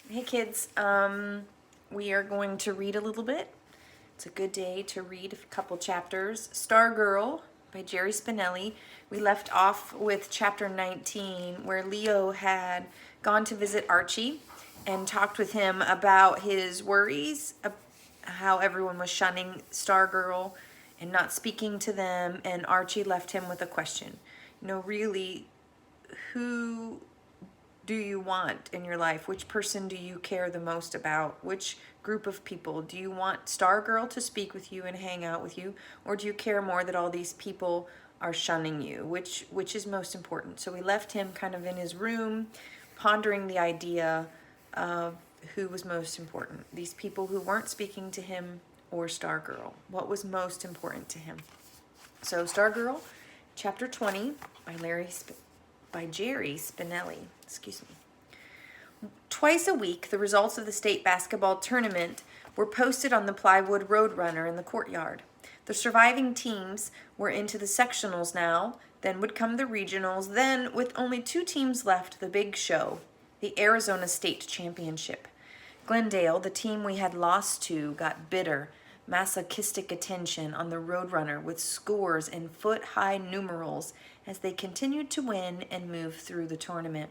Hey kids, we are going to read a little bit. It's a good day to read a couple chapters. Stargirl by Jerry Spinelli. We left off with chapter 19 where Leo had gone to visit Archie and talked with him about his worries, how everyone was shunning Stargirl and not speaking to them, and Archie left him with a question. Really, who do you want in your life? Which person do you care the most about? Which group of people? Do you want Stargirl to speak with you and hang out with you? Or do you care more that all these people are shunning you? Which is most important? So we left him kind of in his room, pondering the idea of who was most important. These people who weren't speaking to him or Stargirl. What was most important to him? So Stargirl, chapter 20 by Jerry Spinelli. Excuse me. Twice a week, the results of the state basketball tournament were posted on the plywood roadrunner in the courtyard. The surviving teams were into the sectionals now, then would come the regionals, then, with only 2 teams left, the big show, the Arizona State Championship. Glendale, the team we had lost to, got bitter, masochistic attention on the roadrunner with scores in foot-high numerals as they continued to win and move through the tournament.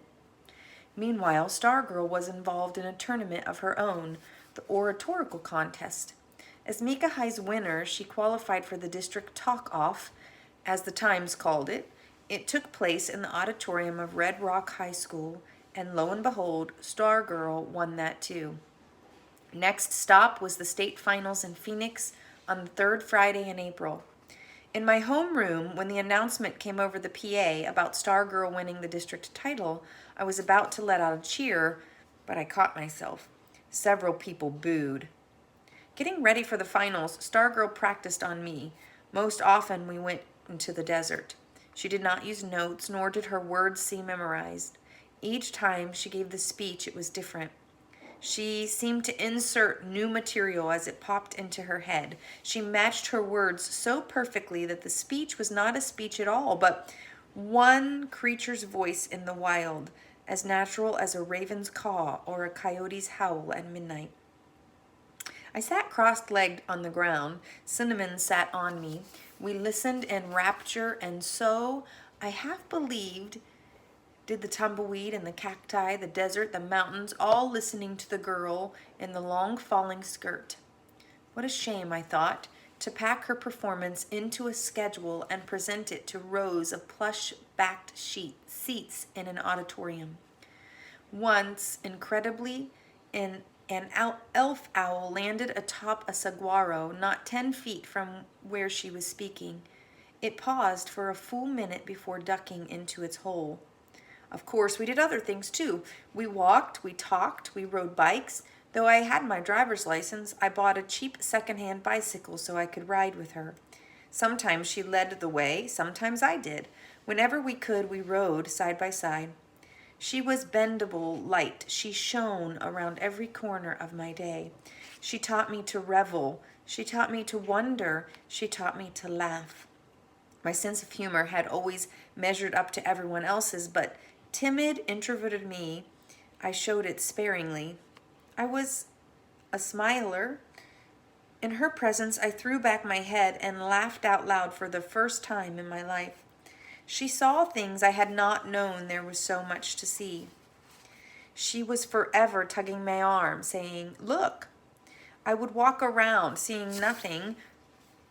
Meanwhile, Stargirl was involved in a tournament of her own, the oratorical contest. As Mika High's winner, she qualified for the district talk-off, as the Times called it. It took place in the auditorium of Red Rock High School, and lo and behold, Stargirl won that too. Next stop was the state finals in Phoenix on the 3rd Friday in April. In my homeroom, when the announcement came over the PA about Stargirl winning the district title, I was about to let out a cheer, but I caught myself. Several people booed. Getting ready for the finals, Stargirl practiced on me. Most often we went into the desert. She did not use notes, nor did her words seem memorized. Each time she gave the speech, it was different. She seemed to insert new material as it popped into her head. She matched her words so perfectly that the speech was not a speech at all, but one creature's voice in the wild, as natural as a raven's caw or a coyote's howl at midnight. I sat cross-legged on the ground. Cinnamon sat on me. We listened in rapture, and so I half believed did the tumbleweed and the cacti, the desert, the mountains, all listening to the girl in the long falling skirt. What a shame, I thought, to pack her performance into a schedule and present it to rows of plush-backed seats in an auditorium. Once, incredibly, an elf owl landed atop a saguaro not 10 feet from where she was speaking. It paused for a full minute before ducking into its hole. Of course, we did other things too. We walked, we talked, we rode bikes. Though I had my driver's license, I bought a cheap second-hand bicycle so I could ride with her. Sometimes she led the way, sometimes I did. Whenever we could, we rode side by side. She was bendable light. She shone around every corner of my day. She taught me to revel. She taught me to wonder. She taught me to laugh. My sense of humor had always measured up to everyone else's, but timid, introverted me, I showed it sparingly. I was a smiler. In her presence, I threw back my head and laughed out loud for the first time in my life. She saw things I had not known there was so much to see. She was forever tugging my arm, saying, "Look." I would walk around, seeing nothing.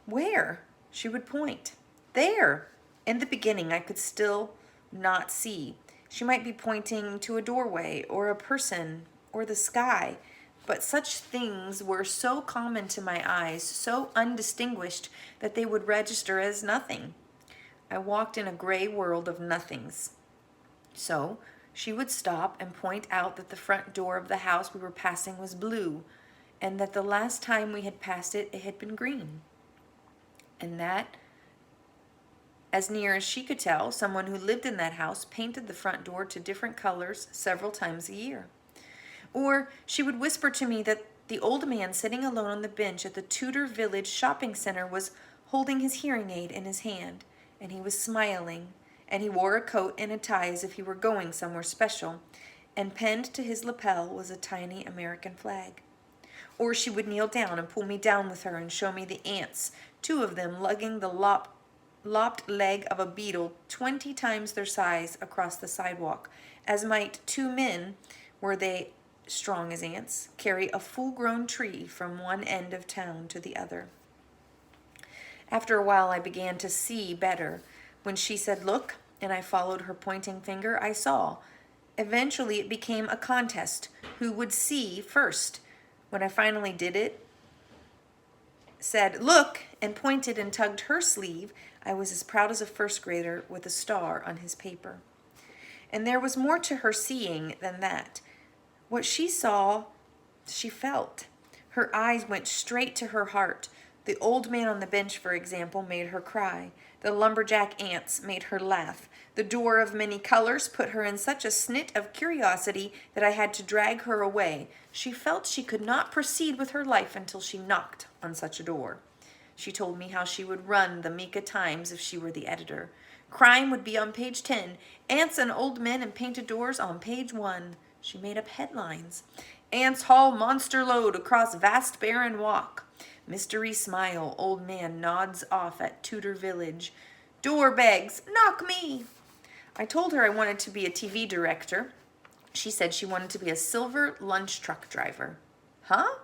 "Where?" She would point. "There." In the beginning, I could still not see. She might be pointing to a doorway or a person or the sky, but such things were so common to my eyes, so undistinguished that they would register as nothing. I walked in a gray world of nothings. So she would stop and point out that the front door of the house we were passing was blue, and that the last time we had passed it, it had been green. And that, as near as she could tell, someone who lived in that house painted the front door to different colors several times a year. Or she would whisper to me that the old man sitting alone on the bench at the Tudor Village shopping center was holding his hearing aid in his hand, and he was smiling, and he wore a coat and a tie as if he were going somewhere special, and pinned to his lapel was a tiny American flag. Or she would kneel down and pull me down with her and show me the ants, 2 of them lugging the lopped leg of a beetle 20 times their size across the sidewalk, as might 2 men, were they strong as ants, carry a full-grown tree from one end of town to the other. After a while I began to see better. When she said, "Look," and I followed her pointing finger, I saw. Eventually it became a contest, who would see first. When I finally did it, said, "Look," and pointed and tugged her sleeve, I was as proud as a first grader with a star on his paper. And there was more to her seeing than that. What she saw, she felt. Her eyes went straight to her heart. The old man on the bench, for example, made her cry. The lumberjack ants made her laugh. The door of many colors put her in such a snit of curiosity that I had to drag her away. She felt she could not proceed with her life until she knocked on such a door. She told me how she would run the Mika Times if she were the editor. Crime would be on page 10. Ants and old men and painted doors on page 1. She made up headlines. Ants haul monster load across vast barren walk. Mystery smile, old man nods off at Tudor Village. Door begs, knock me. I told her I wanted to be a TV director. She said she wanted to be a silver lunch truck driver. Huh?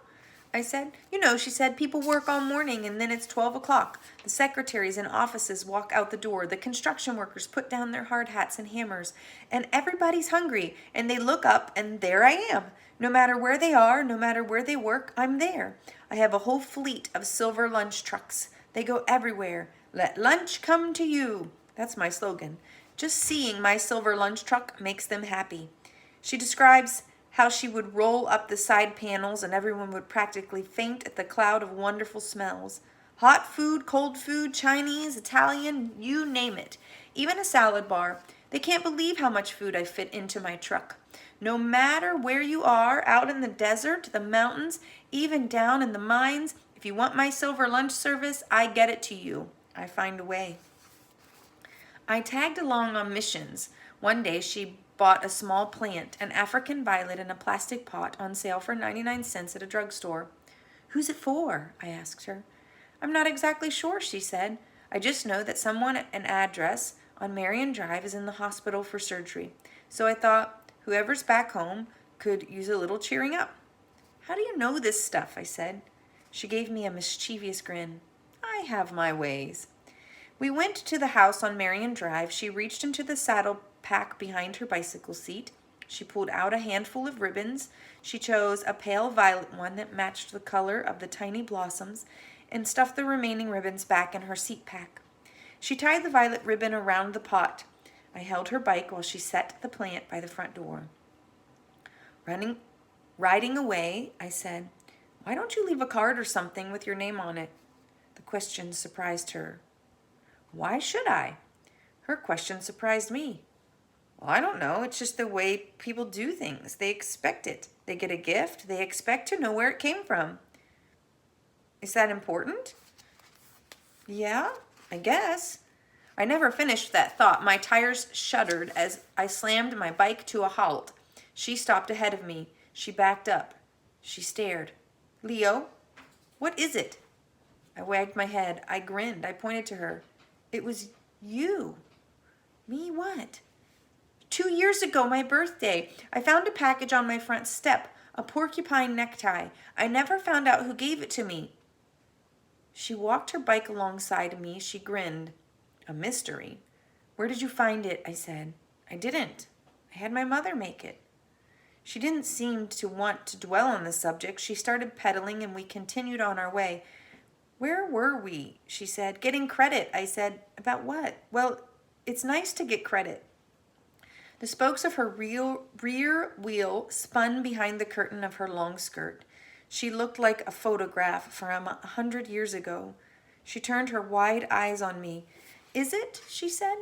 I said. You know, she said, people work all morning and then it's 12 o'clock. The secretaries in offices walk out the door. The construction workers put down their hard hats and hammers. And everybody's hungry. And they look up and there I am. No matter where they are, no matter where they work, I'm there. I have a whole fleet of silver lunch trucks. They go everywhere. Let lunch come to you. That's my slogan. Just seeing my silver lunch truck makes them happy. She describes how she would roll up the side panels and everyone would practically faint at the cloud of wonderful smells. Hot food, cold food, Chinese, Italian, you name it. Even a salad bar. They can't believe how much food I fit into my truck. No matter where you are, out in the desert, the mountains, even down in the mines, if you want my silver lunch service, I get it to you. I find a way. I tagged along on missions. One day she bought a small plant, an African violet in a plastic pot on sale for 99 cents at a drugstore. Who's it for? I asked her. I'm not exactly sure, she said. I just know that someone at an address on Marion Drive is in the hospital for surgery. So I thought, whoever's back home could use a little cheering up. How do you know this stuff? I said. She gave me a mischievous grin. I have my ways. We went to the house on Marion Drive. She reached into the saddle pack behind her bicycle seat. She pulled out a handful of ribbons. She chose a pale violet one that matched the color of the tiny blossoms and stuffed the remaining ribbons back in her seat pack. She tied the violet ribbon around the pot. I held her bike while she set the plant by the front door. Riding away, I said, why don't you leave a card or something with your name on it? The question surprised her. Why should I? Her question surprised me. Well, I don't know. It's just the way people do things. They expect it. They get a gift. They expect to know where it came from. Is that important? Yeah, I guess. I never finished that thought. My tires shuddered as I slammed my bike to a halt. She stopped ahead of me. She backed up. She stared. Leo, what is it? I wagged my head. I grinned. I pointed to her. It was you. Me what? 2 years ago, my birthday. I found a package on my front step, a porcupine necktie. I never found out who gave it to me. She walked her bike alongside me. She grinned. A mystery. Where did you find it? I said. I didn't. I had my mother make it. She didn't seem to want to dwell on the subject. She started pedaling and we continued on our way. Where were we? She said. Getting credit. I said. About what? Well, it's nice to get credit. The spokes of her rear wheel spun behind the curtain of her long skirt. She looked like a photograph from 100 years ago. She turned her wide eyes on me. Is it? She said.